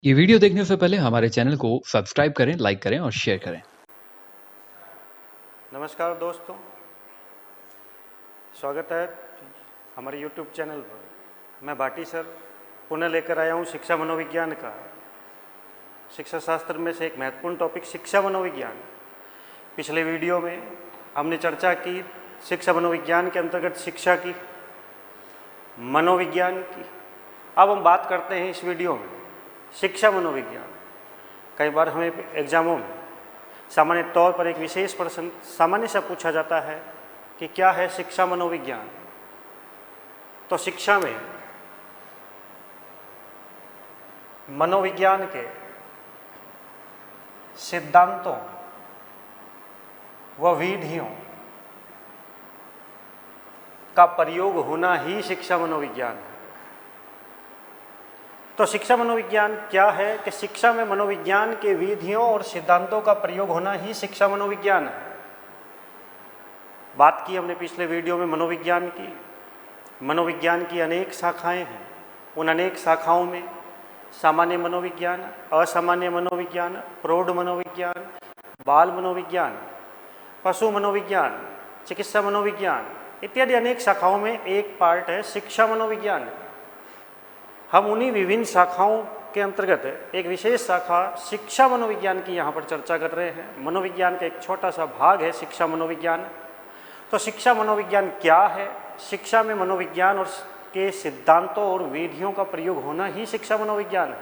ये वीडियो देखने से पहले हमारे चैनल को सब्सक्राइब करें, लाइक करें और शेयर करें। नमस्कार दोस्तों, स्वागत है हमारे YouTube चैनल पर। मैं भाटी सर पुनः लेकर आया हूँ शिक्षा मनोविज्ञान का। शिक्षा शास्त्र में से एक महत्वपूर्ण टॉपिक शिक्षा मनोविज्ञान। पिछले वीडियो में हमने चर्चा की शिक्षा मनोविज्ञान के अंतर्गत शिक्षा की, मनोविज्ञान की। अब हम बात करते हैं इस वीडियो में शिक्षा मनोविज्ञान। कई बार हमें एग्जामों में सामान्य तौर पर एक विशेष प्रश्न सामान्य से पूछा जाता है कि क्या है शिक्षा मनोविज्ञान। तो शिक्षा में मनोविज्ञान के सिद्धांतों व विधियों का प्रयोग होना ही शिक्षा मनोविज्ञान है। तो शिक्षा मनोविज्ञान क्या है कि शिक्षा में मनोविज्ञान के विधियों और सिद्धांतों का प्रयोग होना ही शिक्षा मनोविज्ञान है। बात की हमने पिछले वीडियो में मनोविज्ञान की। मनोविज्ञान की अनेक शाखाएं हैं। उन अनेक शाखाओं में सामान्य मनोविज्ञान, असामान्य मनोविज्ञान, प्रौढ़ मनोविज्ञान, बाल मनोविज्ञान, पशु मनोविज्ञान, चिकित्सा मनोविज्ञान इत्यादि अनेक शाखाओं में एक पार्ट है शिक्षा मनोविज्ञान। हम उन्हीं विभिन्न शाखाओं के अंतर्गत एक विशेष शाखा शिक्षा मनोविज्ञान की यहाँ पर चर्चा कर रहे हैं। मनोविज्ञान का एक छोटा सा भाग है शिक्षा मनोविज्ञान। तो शिक्षा मनोविज्ञान क्या है? शिक्षा में मनोविज्ञान और के सिद्धांतों और विधियों का प्रयोग होना ही शिक्षा मनोविज्ञान है।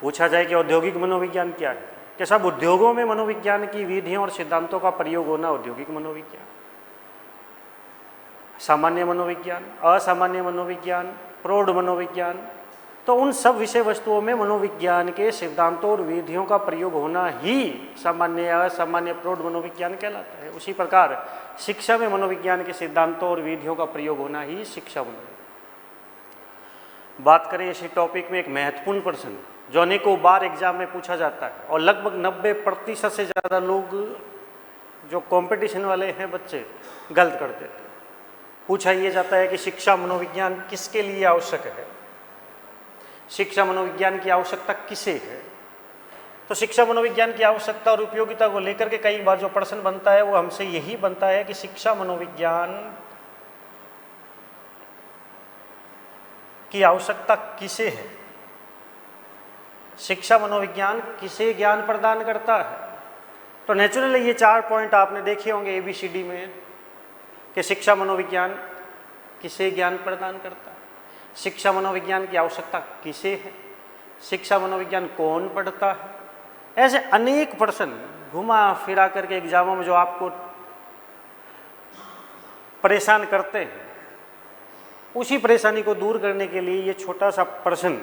पूछा जाए कि औद्योगिक मनोविज्ञान क्या है, कि सब उद्योगों में मनोविज्ञान की विधियों और सिद्धांतों का प्रयोग होना औद्योगिक मनोविज्ञान। सामान्य मनोविज्ञान, असामान्य मनोविज्ञान, प्रौढ़ मनोविज्ञान, तो उन सब विषय वस्तुओं में मनोविज्ञान के सिद्धांतों और विधियों का प्रयोग होना ही सामान्य, असामान्य, प्रौढ़ मनोविज्ञान कहलाता है। उसी प्रकार शिक्षा में मनोविज्ञान के सिद्धांतों और विधियों का प्रयोग होना ही शिक्षा मनोविज्ञान। बात करें इसी टॉपिक में एक महत्वपूर्ण प्रश्न जो अनेकों बार एग्जाम में पूछा जाता है और लगभग 90% से ज़्यादा लोग जो कंपटीशन वाले हैं बच्चे गलत कर देते हैं। पूछा यह जाता है कि शिक्षा मनोविज्ञान किसके लिए आवश्यक है, शिक्षा मनोविज्ञान की आवश्यकता किसे है। तो शिक्षा मनोविज्ञान की आवश्यकता और उपयोगिता को लेकर के कई बार जो प्रश्न बनता है वो हमसे यही बनता है कि शिक्षा मनोविज्ञान की आवश्यकता किसे है, शिक्षा मनोविज्ञान किसे ज्ञान प्रदान करता है। तो नेचुरली ये 4 पॉइंट आपने देखे होंगे ABCD में कि शिक्षा मनोविज्ञान किसे ज्ञान प्रदान करता है, शिक्षा मनोविज्ञान की आवश्यकता किसे है, शिक्षा मनोविज्ञान कौन पढ़ता है। ऐसे अनेक प्रश्न घुमा फिरा करके एग्जामों में जो आपको परेशान करते हैं, उसी परेशानी को दूर करने के लिए ये छोटा सा प्रश्न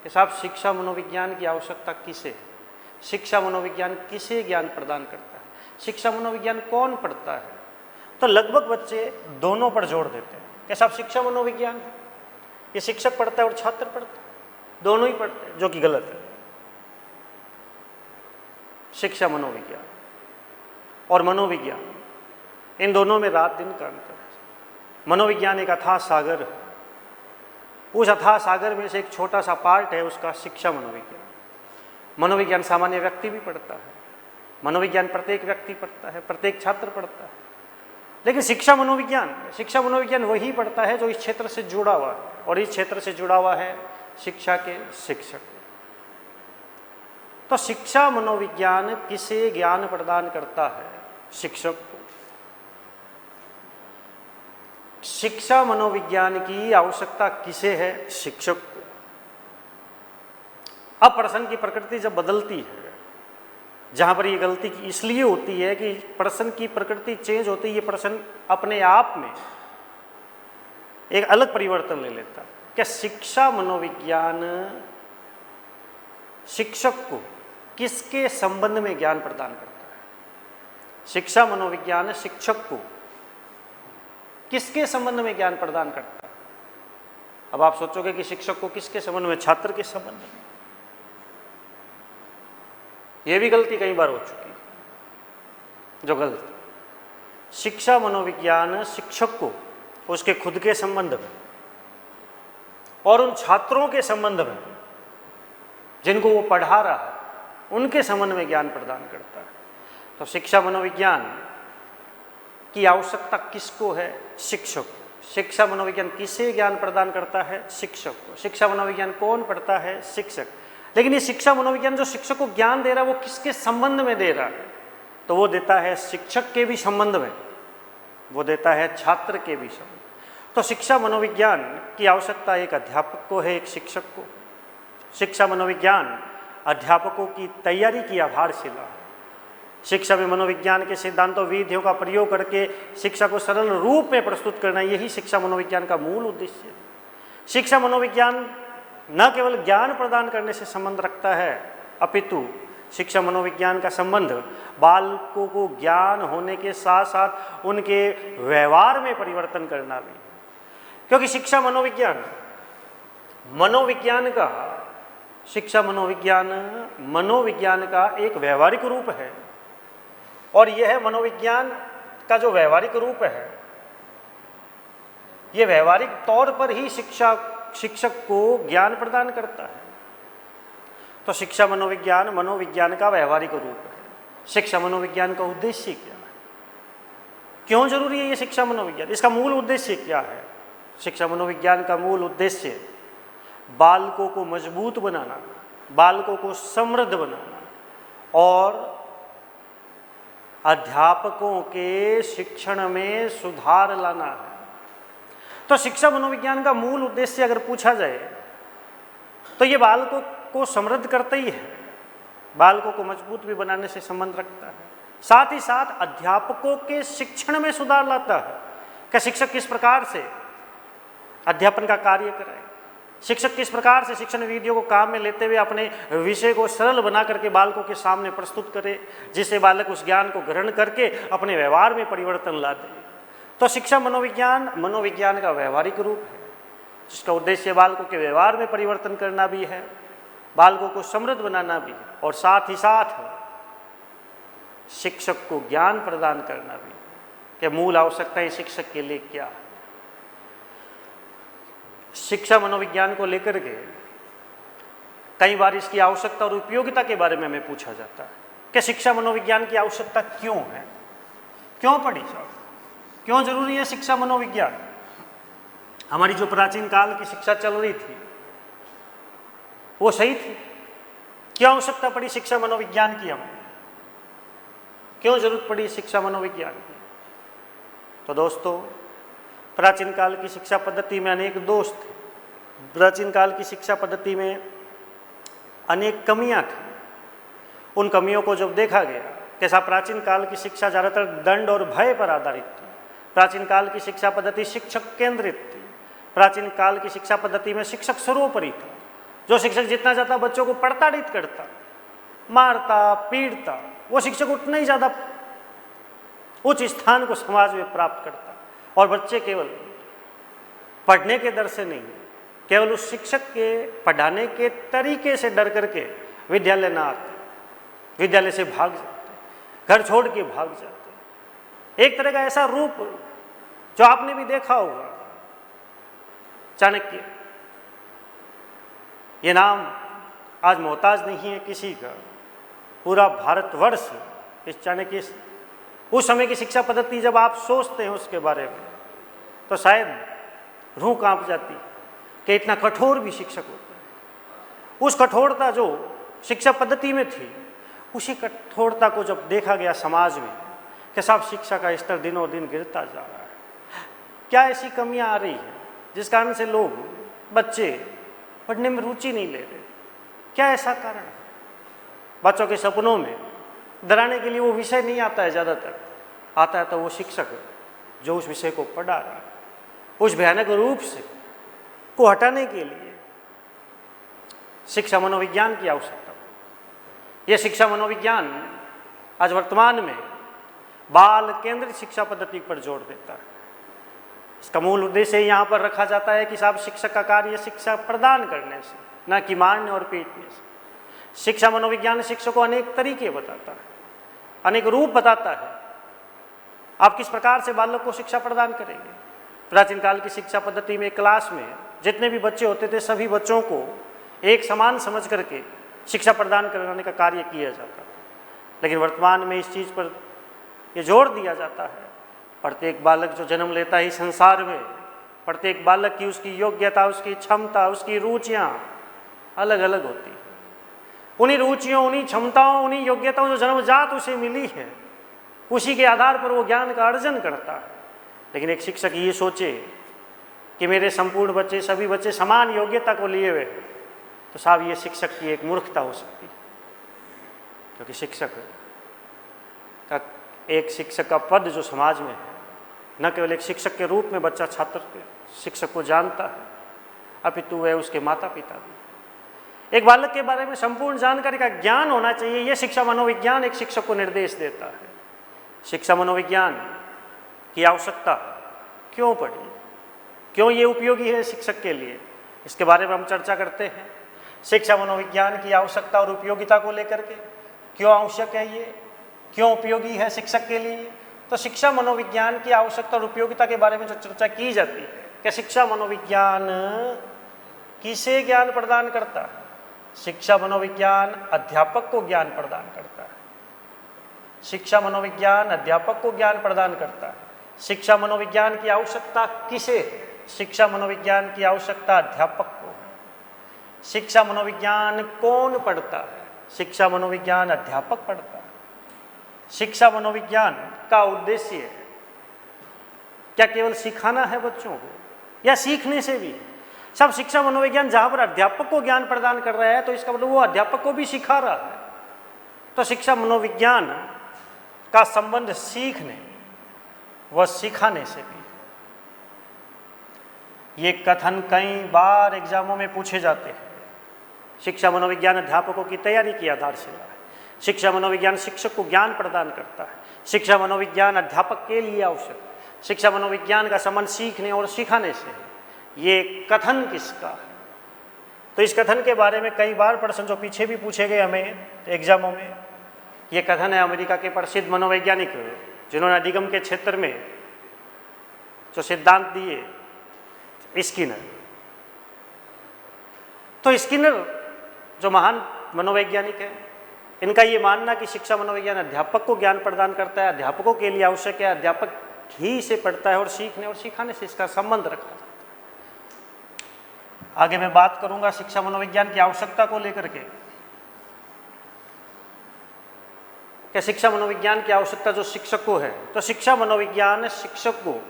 कि साहब शिक्षा मनोविज्ञान की आवश्यकता किसे है, शिक्षा मनोविज्ञान किसे ज्ञान प्रदान करता है, शिक्षा मनोविज्ञान कौन पढ़ता है। तो लगभग बच्चे दोनों पर जोर देते हैं कि साहब शिक्षा मनोविज्ञान है, ये शिक्षक पढ़ता है और छात्र पढ़ता है, दोनों ही पढ़ते हैं, जो कि गलत है। शिक्षा मनोविज्ञान और मनोविज्ञान इन दोनों में रात दिन का अंतर है। मनोविज्ञान एक अथाह सागर है, उस अथाह सागर में से एक छोटा सा पार्ट है उसका शिक्षा मनोविज्ञान। मनोविज्ञान सामान्य व्यक्ति भी पढ़ता है, मनोविज्ञान प्रत्येक व्यक्ति पढ़ता है, प्रत्येक छात्र पढ़ता है। लेकिन शिक्षा मनोविज्ञान वही पढ़ता है जो इस क्षेत्र से जुड़ा हुआ है, और इस क्षेत्र से जुड़ा हुआ है शिक्षा के शिक्षक। तो शिक्षा मनोविज्ञान किसे ज्ञान प्रदान करता है? शिक्षक को। शिक्षा मनोविज्ञान की आवश्यकता किसे है? शिक्षक को। अब प्रश्न की प्रकृति जब बदलती है, जहाँ पर ये गलती इसलिए होती है कि प्रश्न की प्रकृति चेंज होती है, ये प्रश्न अपने आप में एक अलग परिवर्तन ले लेता है। क्या शिक्षा मनोविज्ञान शिक्षक को किसके संबंध में ज्ञान प्रदान करता है? शिक्षा मनोविज्ञान शिक्षक को किसके संबंध में ज्ञान प्रदान करता है? अब आप सोचोगे कि शिक्षक को किसके संबंध में? छात्र के संबंध में। यह भी गलती कई बार हो चुकी है, जो गलत। शिक्षा मनोविज्ञान शिक्षक को उसके खुद के संबंध में और उन छात्रों के संबंध में जिनको वो पढ़ा रहा है, उनके संबंध में ज्ञान प्रदान करता है। तो शिक्षा मनोविज्ञान की आवश्यकता किसको है? शिक्षक को। शिक्षा मनोविज्ञान किसे ज्ञान प्रदान करता है? शिक्षक को। शिक्षा मनोविज्ञान कौन पढ़ता है? शिक्षक। लेकिन ये शिक्षा मनोविज्ञान जो शिक्षक को ज्ञान दे रहा है वो किसके संबंध में दे रहा है? तो वो देता है शिक्षक के भी संबंध में, वो देता है छात्र के भी संबंध। तो शिक्षा मनोविज्ञान की आवश्यकता एक अध्यापक को है, एक शिक्षक को। शिक्षा मनोविज्ञान अध्यापकों की तैयारी की आधारशिला है। शिक्षा में मनोविज्ञान के सिद्धांतों विधियों का प्रयोग करके शिक्षा को सरल रूप में प्रस्तुत करना, यही शिक्षा मनोविज्ञान का मूल उद्देश्य है। शिक्षा मनोविज्ञान न केवल ज्ञान प्रदान करने से संबंध रखता है, अपितु शिक्षा मनोविज्ञान का संबंध बालकों को ज्ञान होने के साथ साथ उनके व्यवहार में परिवर्तन करना भी है। क्योंकि शिक्षा मनोविज्ञान शिक्षा मनोविज्ञान का एक व्यवहारिक रूप है, और यह मनोविज्ञान का जो व्यवहारिक रूप है, यह व्यवहारिक तौर पर ही शिक्षक को ज्ञान प्रदान करता है। तो शिक्षा मनोविज्ञान का व्यवहारिक रूप है। शिक्षा मनोविज्ञान का उद्देश्य क्या है? क्यों जरूरी है ये शिक्षा मनोविज्ञान? इसका मूल उद्देश्य क्या है? शिक्षा मनोविज्ञान का मूल उद्देश्य बालकों को मजबूत बनाना, बालकों को समृद्ध बनाना और अध्यापकों के शिक्षण में सुधार लाना है। तो शिक्षा मनोविज्ञान का मूल उद्देश्य अगर पूछा जाए तो ये बालकों को समृद्ध करता ही है, बालकों को मजबूत भी बनाने से संबंध रखता है, साथ ही साथ अध्यापकों के शिक्षण में सुधार लाता है। कि शिक्षक किस प्रकार से अध्यापन का कार्य कराए, शिक्षक किस प्रकार से शिक्षण विधियों को काम में लेते हुए अपने विषय को सरल बना करके बालकों के सामने प्रस्तुत करे, जिससे बालक उस ज्ञान को ग्रहण करके अपने व्यवहार में परिवर्तन ला दे। तो शिक्षा मनोविज्ञान का व्यवहारिक रूप है, जिसका उद्देश्य बालकों के व्यवहार में परिवर्तन करना भी है, बालकों को समृद्ध बनाना भी है, और साथ ही साथ शिक्षक को ज्ञान प्रदान करना भी है। कि मूल आवश्यकताएं शिक्षक के लिए क्या है। शिक्षा मनोविज्ञान को लेकर के कई बार इसकी आवश्यकता और उपयोगिता के बारे में हमें पूछा जाता है कि शिक्षा मनोविज्ञान की आवश्यकता क्यों है, क्यों पड़ी साहब, क्यों जरूरी है शिक्षा मनोविज्ञान। हमारी जो प्राचीन काल की शिक्षा चल रही थी वो सही थी? क्यों आवश्यकता पड़ी शिक्षा मनोविज्ञान की, हमें क्यों जरूरत पड़ी शिक्षा मनोविज्ञान की? तो दोस्तों, प्राचीन काल की शिक्षा पद्धति में अनेक दोष थे, प्राचीन काल की शिक्षा पद्धति में अनेक कमियां थी। उन कमियों को जब देखा गया, कैसा प्राचीन काल की शिक्षा ज़्यादातर दंड और भय पर आधारित थी। प्राचीन काल की शिक्षा पद्धति शिक्षक केंद्रित थी। प्राचीन काल की शिक्षा पद्धति में शिक्षक सर्वोपरि था। जो शिक्षक जितना ज़्यादा बच्चों को प्रताड़ित करता, मारता, पीड़ता, वो शिक्षक उतना ही ज़्यादा उच्च स्थान को समाज में प्राप्त करता। और बच्चे केवल पढ़ने के डर से नहीं, केवल उस शिक्षक के पढ़ाने के तरीके से डर करके विद्यालय ना आते, विद्यालय से भाग जाते, घर छोड़ के भाग जाते। एक तरह का ऐसा रूप जो आपने भी देखा होगा, चाणक्य। ये नाम आज मोहताज नहीं है किसी का, पूरा भारतवर्ष इस चाणक्य। उस समय की शिक्षा पद्धति जब आप सोचते हैं उसके बारे में तो शायद रूह कांप जाती कि इतना कठोर भी शिक्षक होता है। उस कठोरता जो शिक्षा पद्धति में थी, उसी कठोरता को जब देखा गया समाज में कि साहब शिक्षा का स्तर दिनों दिन गिरता जा रहा है, क्या ऐसी कमियां आ रही हैं जिस कारण से लोग, बच्चे पढ़ने में रुचि नहीं ले रहे? क्या ऐसा कारण है? बच्चों के सपनों में डराने के लिए वो विषय नहीं आता है, ज़्यादातर आता है तो वो शिक्षक जो उस विषय को पढ़ा रहा है, उस भयानक रूप से को हटाने के लिए शिक्षा मनोविज्ञान की आवश्यकता। यह शिक्षा मनोविज्ञान आज वर्तमान में बाल केंद्रित शिक्षा पद्धति पर जोर देता है। इसका मूल उद्देश्य यहाँ पर रखा जाता है कि साहब शिक्षक का कार्य शिक्षा प्रदान करने से, न कि मारने और पीटने से। शिक्षा मनोविज्ञान शिक्षक को अनेक तरीके बताता है, अनेक रूप बताता है। आप किस प्रकार से बालक को शिक्षा प्रदान करेंगे। प्राचीन काल की शिक्षा पद्धति में क्लास में जितने भी बच्चे होते थे, सभी बच्चों को एक समान समझ करके शिक्षा प्रदान कराने का कार्य किया जाता था। लेकिन वर्तमान में इस चीज़ पर ये जोर दिया जाता है, प्रत्येक बालक जो जन्म लेता है इस संसार में, प्रत्येक बालक की उसकी योग्यता, उसकी क्षमता, उसकी रुचियाँ अलग अलग होती है। उन्हीं रुचियों, उन्हीं क्षमताओं, उन्हीं योग्यताओं जो जन्मजात उसे मिली है, उसी के आधार पर वो ज्ञान का अर्जन करता है। लेकिन एक शिक्षक ये सोचे कि मेरे संपूर्ण बच्चे, सभी बच्चे समान योग्यता को लिए हुए, तो साहब ये शिक्षक की एक मूर्खता हो सकती है। क्योंकि एक शिक्षक का पद जो समाज में है, न केवल एक शिक्षक के रूप में बच्चा छात्र शिक्षक को जानता है, अपितु वह उसके माता पिता भी। एक बालक के बारे में संपूर्ण जानकारी का ज्ञान होना चाहिए, यह शिक्षा मनोविज्ञान एक शिक्षक को निर्देश देता है। शिक्षा मनोविज्ञान की आवश्यकता क्यों पड़ी, क्यों ये उपयोगी है शिक्षक के लिए, इसके बारे में हम चर्चा करते हैं। शिक्षा मनोविज्ञान की आवश्यकता और उपयोगिता को लेकर के क्यों आवश्यक है, ये क्यों उपयोगी है शिक्षक के लिए। तो शिक्षा मनोविज्ञान की आवश्यकता और उपयोगिता के बारे में जो चर्चा की जाती है कि शिक्षा मनोविज्ञान किसे ज्ञान प्रदान करता है। शिक्षा मनोविज्ञान अध्यापक को ज्ञान प्रदान करता है। शिक्षा मनोविज्ञान अध्यापक को ज्ञान प्रदान करता है। शिक्षा मनोविज्ञान की आवश्यकता किसे? शिक्षा मनोविज्ञान की आवश्यकता अध्यापक को है। शिक्षा मनोविज्ञान कौन पढ़ता है? शिक्षा मनोविज्ञान अध्यापक पढ़ता है। शिक्षा मनोविज्ञान का उद्देश्य क्या केवल सिखाना है बच्चों को, या सीखने से भी? सब शिक्षा मनोविज्ञान जहाँ पर अध्यापक को ज्ञान प्रदान कर रहा है, तो इसका मतलब वो अध्यापक को भी सिखा रहा है। तो शिक्षा मनोविज्ञान का संबंध सीखने व सिखाने से भी। ये कथन कई बार एग्जामों में पूछे जाते हैं। शिक्षा मनोविज्ञान अध्यापकों की तैयारी की आधारशिला है। शिक्षा मनोविज्ञान शिक्षक को ज्ञान प्रदान करता है। शिक्षा मनोविज्ञान अध्यापक के लिए आवश्यक है। शिक्षा मनोविज्ञान का संबंध सीखने और सिखाने से है। ये कथन किसका है? तो इस कथन के बारे में कई बार प्रश्न जो पीछे भी पूछे गए हमें एग्जामों में, ये कथन है अमेरिका के प्रसिद्ध मनोवैज्ञानिक जिन्होंने अधिगम के क्षेत्र में जो सिद्धांत दिए, स्किनर। तो स्किनर जो महान मनोवैज्ञानिक है, इनका ये मानना कि शिक्षा मनोविज्ञान अध्यापक को ज्ञान प्रदान करता है, अध्यापकों के लिए आवश्यक है, अध्यापक ही इसे पढ़ता है और सीखने और सिखाने से इसका संबंध रखा जाता है। आगे मैं बात करूंगा शिक्षा मनोविज्ञान की आवश्यकता को लेकर के। क्या शिक्षा मनोविज्ञान की आवश्यकता जो शिक्षक को है, तो शिक्षा मनोविज्ञान शिक्षक को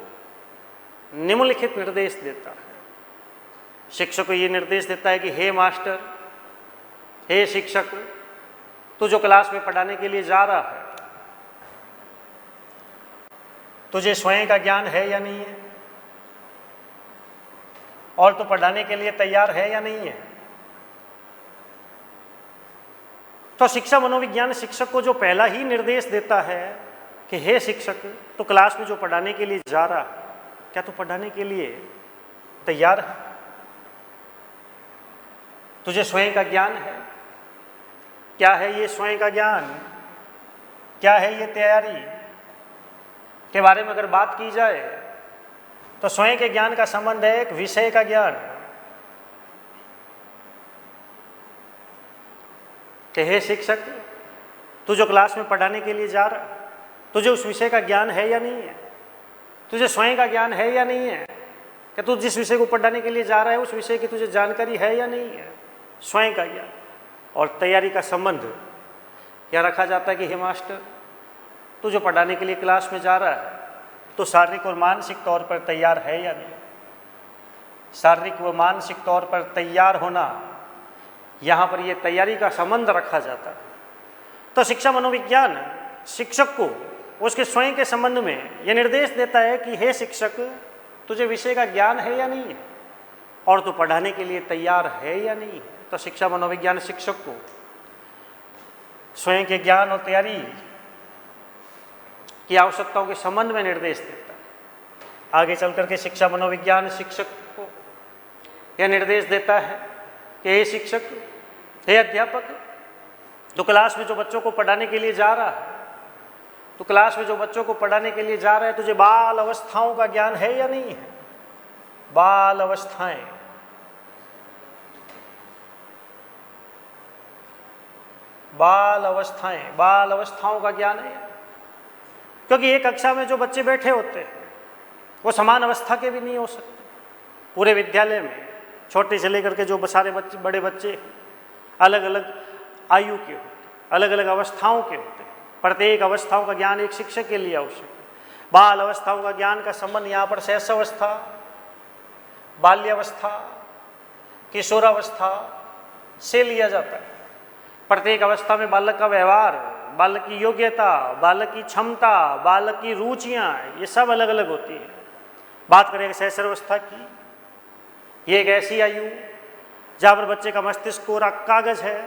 निम्नलिखित निर्देश देता है। शिक्षक को ये निर्देश देता है कि हे मास्टर, हे शिक्षक, तू जो क्लास में पढ़ाने के लिए जा रहा है, तुझे स्वयं का ज्ञान है या नहीं है, और तू पढ़ाने के लिए तैयार है या नहीं है। तो शिक्षा मनोविज्ञान शिक्षक को जो पहला ही निर्देश देता है कि हे शिक्षक, तो क्लास में जो पढ़ाने के लिए जा रहा है, क्या तू पढ़ाने के लिए तैयार है? तुझे स्वयं का ज्ञान है? क्या है ये स्वयं का ज्ञान? क्या है ये तैयारी के बारे में अगर बात की जाए, तो स्वयं के ज्ञान का संबंध है एक विषय का ज्ञान। कि हे शिक्षक, तू जो क्लास में पढ़ाने के लिए जा रहा है, तुझे उस विषय का ज्ञान है या नहीं है? तुझे स्वयं का ज्ञान है या नहीं है? कि तू जिस विषय को पढ़ाने के लिए जा रहा है उस विषय की तुझे जानकारी है या नहीं है? स्वयं का ज्ञान और तैयारी का संबंध क्या रखा जाता है कि हे मास्टर, तू जो पढ़ाने के लिए क्लास में जा रहा है, तो शारीरिक और मानसिक तौर पर तैयार है या नहीं? शारीरिक व मानसिक तौर पर तैयार होना, यहाँ पर यह तैयारी का संबंध रखा जाता है। तो शिक्षा मनोविज्ञान शिक्षक को उसके स्वयं के संबंध में यह निर्देश देता है कि हे शिक्षक, तुझे विषय का ज्ञान है या नहीं है, और तू पढ़ाने के लिए तैयार है या नहीं है। तो शिक्षा मनोविज्ञान शिक्षक को स्वयं के ज्ञान और तैयारी की आवश्यकताओं के संबंध में निर्देश देता है। आगे चल करके शिक्षा मनोविज्ञान शिक्षक को यह निर्देश देता है कि हे शिक्षक, हे अध्यापक, तो क्लास में जो बच्चों को पढ़ाने के लिए जा रहा है, तो क्लास में जो बच्चों को पढ़ाने के लिए जा रहा है, तुझे बाल अवस्थाओं का ज्ञान है या नहीं है? बाल अवस्थाएं, बाल अवस्थाओं का ज्ञान है। क्योंकि एक कक्षा में जो बच्चे बैठे होते हैं वो समान अवस्था के भी नहीं हो सकते। पूरे विद्यालय में छोटे से लेकर के जो सारे बच्चे, बड़े बच्चे अलग अलग आयु के होते, अलग अलग अवस्थाओं के होते हैं। प्रत्येक अवस्थाओं का ज्ञान एक शिक्षक के लिए आवश्यक है। बाल अवस्थाओं का ज्ञान का संबंध यहाँ पर शैशवावस्था, बाल्यावस्था, किशोरावस्था से लिया जाता है। प्रत्येक अवस्था में बालक का व्यवहार, बालक की योग्यता, बालक की क्षमता, बालक की रुचियाँ, ये सब अलग अलग होती हैं। बात करें शैशवावस्था की, ये एक ऐसी आयु जहाँ पर बच्चे का मस्तिष्क कोरा कागज है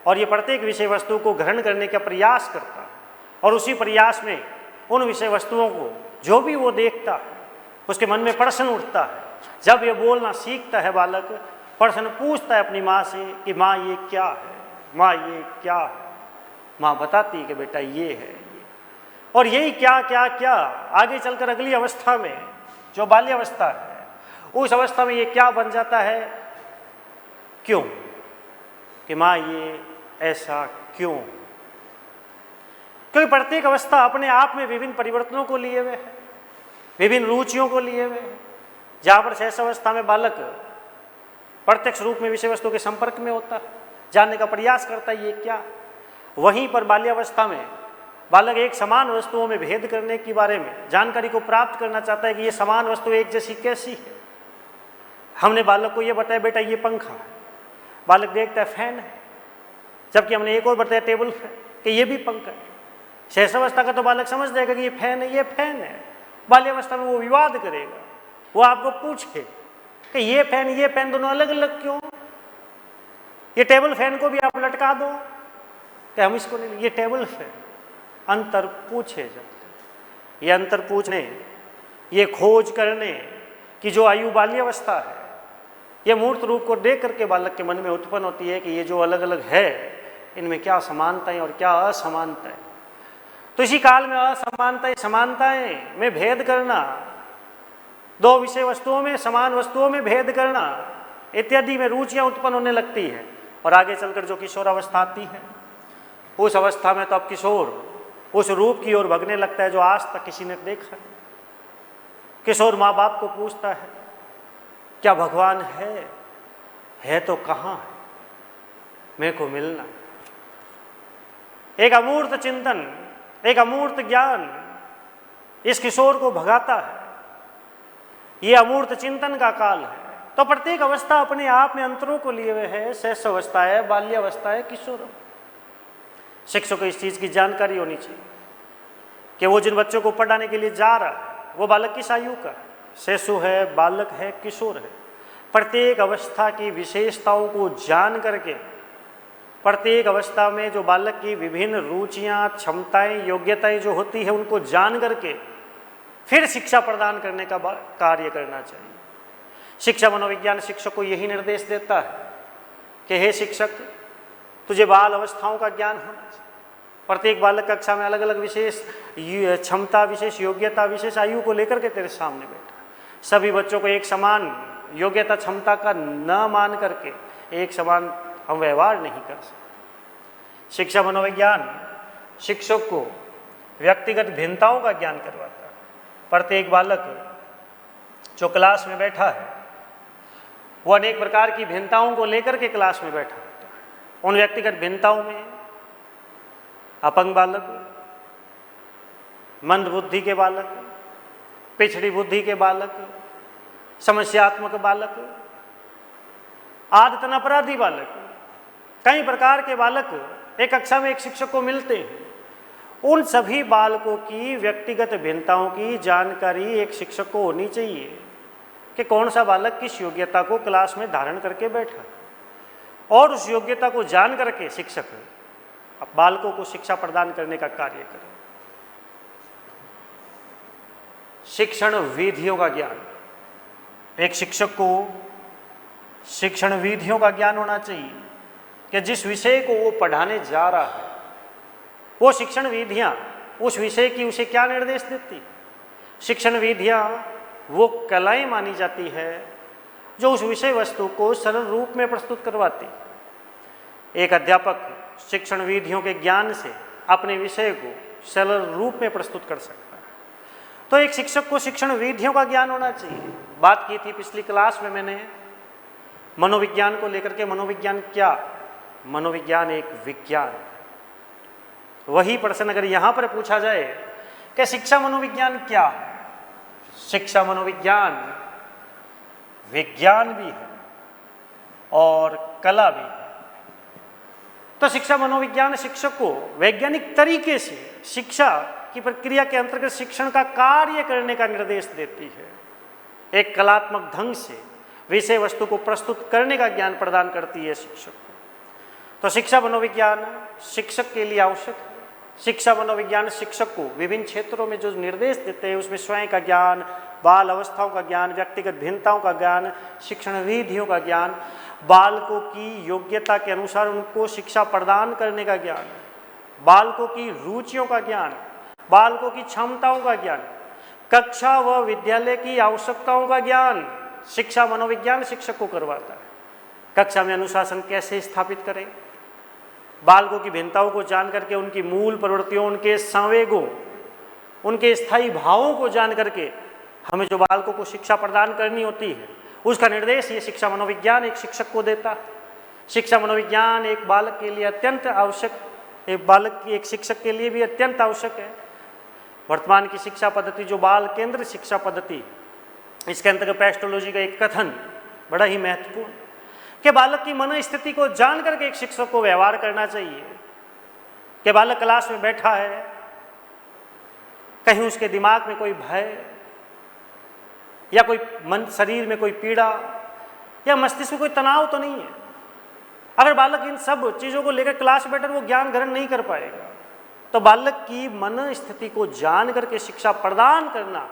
और ये प्रत्येक विषय वस्तु को ग्रहण करने का प्रयास करता है और उसी प्रयास में उन विषय वस्तुओं को जो भी वो देखता है उसके मन में प्रश्न उठता है। जब ये बोलना सीखता है बालक, प्रश्न पूछता है अपनी माँ से कि माँ ये क्या है, माँ ये क्या है। माँ बताती है कि बेटा ये है ये। और यही क्या क्या क्या आगे चलकर अगली अवस्था में जो बाल्यावस्था है उस अवस्था में ये क्या बन जाता है, क्यों, कि माँ ये ऐसा क्यों। क्योंकि प्रत्येक अवस्था अपने आप में विभिन्न परिवर्तनों को लिए हुए है, विभिन्न रुचियों को लिए हुए है। जहाँ पर शैशवावस्था में बालक प्रत्यक्ष रूप में विषय वस्तु के संपर्क में होता है, जानने का प्रयास करता है ये क्या। वहीं पर बाल्यावस्था में बालक एक समान वस्तुओं में भेद करने के बारे में जानकारी को प्राप्त करना चाहता है कि ये समान वस्तु एक जैसी कैसी है। हमने बालक को ये बताया बेटा ये पंखा है, बालक देखता है फैन है, जबकि हमने एक और बताया टेबल फैन कि ये भी पंखा है। शैशवावस्था का तो बालक समझ जाएगा कि ये फैन है, ये फैन है। बाल्यावस्था में वो विवाद करेगा, वो आपको पूछे कि ये फैन दोनों अलग अलग क्यों, ये टेबल फैन को भी आप लटका दो कि हम इसको ले लें, ये टेबल फैन। अंतर पूछे जाते, ये अंतर पूछने, ये खोज करने की जो आयु बाल्यावस्था है, ये मूर्त रूप को देख करके बालक के मन में उत्पन्न होती है कि ये जो अलग अलग है इनमें क्या समानताएं और क्या असमानताएं। तो इसी काल में असमानताएं समानताएं में भेद करना, दो विषय वस्तुओं में समान वस्तुओं में भेद करना इत्यादि में रुचियां उत्पन्न होने लगती है। और आगे चलकर जो किशोरावस्था आती है उस अवस्था में तो अब किशोर उस रूप की ओर भगने लगता है जो आज तक किसी ने देखा। किशोर माँ बाप को पूछता है क्या भगवान है तो कहाँ है, मेरे को मिलना। एक अमूर्त चिंतन, एक अमूर्त ज्ञान इस किशोर को भगाता है। ये अमूर्त चिंतन का काल है। तो प्रत्येक अवस्था अपने आप में अंतरों को लिए हुए है। शैशवावस्था है, बाल्यावस्था है, किशोर। शिक्षक को इस चीज की जानकारी होनी चाहिए कि वो जिन बच्चों को पढ़ाने के लिए जा रहा है वो बालक किस आयु का है, शिशु है, बालक है, किशोर है। प्रत्येक अवस्था की विशेषताओं को जान करके प्रत्येक अवस्था में जो बालक की विभिन्न रुचियां, क्षमताएं, योग्यताएं जो होती है उनको जान करके फिर शिक्षा प्रदान करने का कार्य करना चाहिए। शिक्षा मनोविज्ञान शिक्षक को यही निर्देश देता है कि हे शिक्षक, तुझे बाल अवस्थाओं का ज्ञान होना चाहिए। प्रत्येक बालक कक्षा में अलग अलग विशेष क्षमता, विशेष योग्यता, विशेष आयु को लेकर के तेरे सामने बैठा। सभी बच्चों को एक समान योग्यता क्षमता का न मान करके एक समान हम व्यवहार नहीं कर सकते। शिक्षा मनोविज्ञान शिक्षक को व्यक्तिगत भिन्नताओं का ज्ञान करवाता है। प्रत्येक बालक जो क्लास में बैठा है वो अनेक प्रकार की भिन्नताओं को लेकर के क्लास में बैठा होता है। उन व्यक्तिगत भिन्नताओं में अपंग बालक, मंद बुद्धि के बालक, पिछड़ी बुद्धि के बालक, समस्यात्मक बालक, आदतन अपराधी बालक, कई प्रकार के बालक एक कक्षा में एक शिक्षक को मिलते हैं। उन सभी बालकों की व्यक्तिगत भिन्नताओं की जानकारी एक शिक्षक को होनी चाहिए कि कौन सा बालक किस योग्यता को क्लास में धारण करके बैठा, और उस योग्यता को जान करके शिक्षक अब बालकों को शिक्षा प्रदान करने का कार्य करें। शिक्षण विधियों का ज्ञान, एक शिक्षक को शिक्षण विधियों का ज्ञान होना चाहिए कि जिस विषय को वो पढ़ाने जा रहा है वो शिक्षण विधियां उस विषय की उसे क्या निर्देश देती। शिक्षण विधियां वो कलाएं मानी जाती है जो उस विषय वस्तु को सरल रूप में प्रस्तुत करवाती। एक अध्यापक शिक्षण विधियों के ज्ञान से अपने विषय को सरल रूप में प्रस्तुत कर सकता है। तो एक शिक्षक को शिक्षण विधियों का ज्ञान होना चाहिए। बात की थी पिछली क्लास में मैंने मनोविज्ञान को लेकर के। मनोविज्ञान क्या? मनोविज्ञान एक विज्ञान है। वही प्रश्न अगर यहाँ पर पूछा जाए कि शिक्षा मनोविज्ञान क्या है? शिक्षा मनोविज्ञान विज्ञान भी है और कला भी है। तो शिक्षा मनोविज्ञान शिक्षक को वैज्ञानिक तरीके से शिक्षा की प्रक्रिया के अंतर्गत शिक्षण का कार्य करने का निर्देश देती है। एक कलात्मक ढंग से विषय वस्तु को प्रस्तुत करने का ज्ञान प्रदान करती है शिक्षक को। तो शिक्षा मनोविज्ञान शिक्षक के लिए आवश्यक है। शिक्षा मनोविज्ञान शिक्षक को विभिन्न क्षेत्रों में जो निर्देश देते हैं उसमें स्वयं का ज्ञान, बाल अवस्थाओं का ज्ञान, व्यक्तिगत भिन्नताओं का ज्ञान, शिक्षण विधियों का ज्ञान, बालकों की योग्यता के अनुसार उनको शिक्षा प्रदान करने का ज्ञान, बालकों की रुचियों का ज्ञान, बालकों की क्षमताओं का ज्ञान, कक्षा व विद्यालय की आवश्यकताओं का ज्ञान शिक्षा मनोविज्ञान शिक्षक को करवाता है। कक्षा में अनुशासन कैसे स्थापित करें, बालकों की भिन्नताओं को जान करके उनकी मूल प्रवृत्तियों, उनके संवेगों, उनके स्थायी भावों को जान करके हमें जो बालकों को शिक्षा प्रदान करनी होती है उसका निर्देश ये शिक्षा मनोविज्ञान एक शिक्षक को देता है। शिक्षा मनोविज्ञान एक बालक के लिए अत्यंत आवश्यक, एक शिक्षक के लिए भी अत्यंत आवश्यक है। वर्तमान की शिक्षा पद्धति जो बाल केंद्र शिक्षा पद्धति, इसके अंतर्गत पेस्टोलॉजी का एक कथन बड़ा ही महत्वपूर्ण कि बालक की मनोस्थिति को जान करके एक शिक्षक को व्यवहार करना चाहिए। कि बालक क्लास में बैठा है, कहीं उसके दिमाग में कोई भय या कोई मन शरीर में कोई पीड़ा या मस्तिष्क में कोई तनाव तो नहीं है। अगर बालक इन सब चीज़ों को लेकर क्लास में बैठे वो ज्ञान ग्रहण नहीं कर पाएगा। तो बालक की मन स्थिति को जान करके शिक्षा प्रदान करना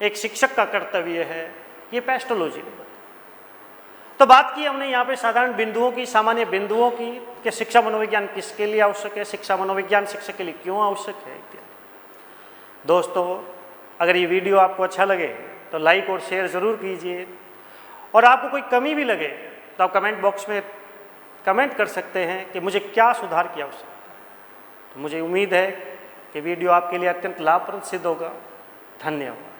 एक शिक्षक का कर्तव्य है। ये पेस्टोलॉजी ने। तो बात की हमने यहाँ पे साधारण बिंदुओं की, सामान्य बिंदुओं की कि शिक्षा मनोविज्ञान किसके लिए आवश्यक है, शिक्षा मनोविज्ञान शिक्षक के लिए क्यों आवश्यक है इत्यादि। दोस्तों, अगर ये वीडियो आपको अच्छा लगे तो लाइक और शेयर ज़रूर कीजिए, और आपको कोई कमी भी लगे तो आप कमेंट बॉक्स में कमेंट कर सकते हैं कि मुझे क्या सुधार की आवश्यकता है। तो मुझे उम्मीद है कि वीडियो आपके लिए अत्यंत लाभप्रद सिद्ध होगा। धन्यवाद।